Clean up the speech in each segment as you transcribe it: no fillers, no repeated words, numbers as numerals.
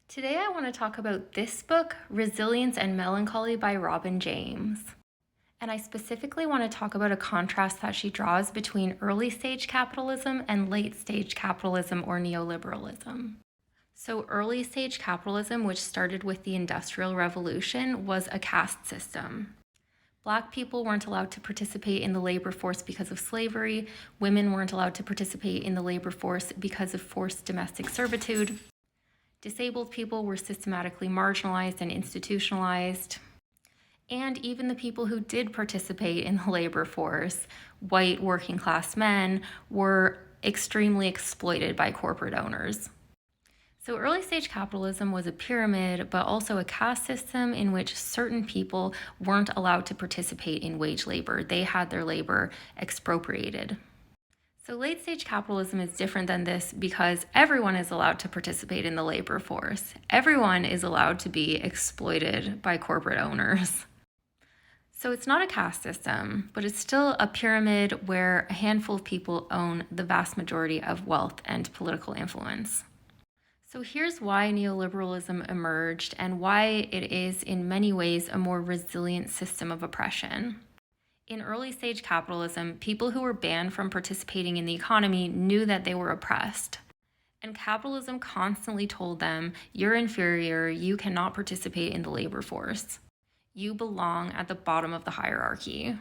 Today, I want to talk about this book, Resilience and Melancholy by Robin James. And I specifically want to talk about a contrast that she draws between early stage capitalism and late stage capitalism or neoliberalism. So, early stage capitalism, which started with the Industrial Revolution, was a caste system. Black people weren't allowed to participate in the labor force because of slavery. Women weren't allowed to participate in the labor force because of forced domestic servitude. Disabled people were systematically marginalized and institutionalized. And even the people who did participate in the labor force, white working class men, were extremely exploited by corporate owners. So early stage capitalism was a pyramid, but also a caste system in which certain people weren't allowed to participate in wage labor. They had their labor expropriated. So late stage capitalism is different than this because everyone is allowed to participate in the labor force. Everyone is allowed to be exploited by corporate owners. So it's not a caste system, but it's still a pyramid where a handful of people own the vast majority of wealth and political influence. So here's why neoliberalism emerged and why it is in many ways a more resilient system of oppression. In early stage capitalism, people who were banned from participating in the economy knew that they were oppressed. And capitalism constantly told them, you're inferior, you cannot participate in the labor force. You belong at the bottom of the hierarchy.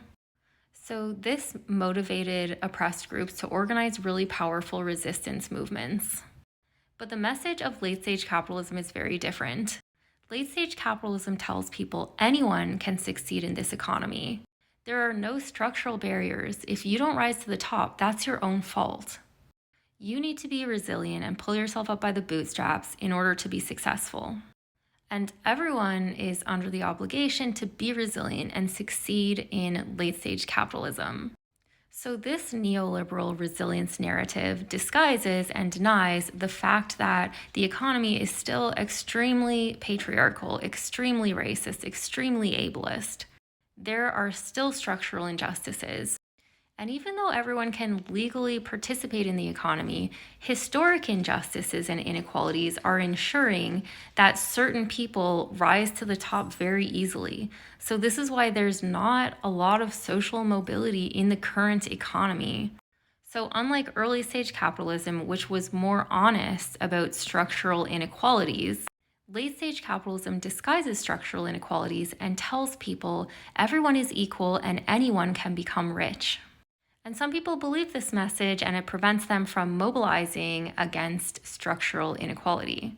So this motivated oppressed groups to organize really powerful resistance movements. But the message of late stage capitalism is very different. Late stage capitalism tells people anyone can succeed in this economy. There are no structural barriers. If you don't rise to the top, that's your own fault. You need to be resilient and pull yourself up by the bootstraps in order to be successful. And everyone is under the obligation to be resilient and succeed in late stage capitalism. So this neoliberal resilience narrative disguises and denies the fact that the economy is still extremely patriarchal, extremely racist, extremely ableist. There are still structural injustices. And even though everyone can legally participate in the economy, historic injustices and inequalities are ensuring that certain people rise to the top very easily. So this is why there's not a lot of social mobility in the current economy. So unlike early stage capitalism, which was more honest about structural inequalities, late stage capitalism disguises structural inequalities and tells people everyone is equal and anyone can become rich. And some people believe this message and it prevents them from mobilizing against structural inequality.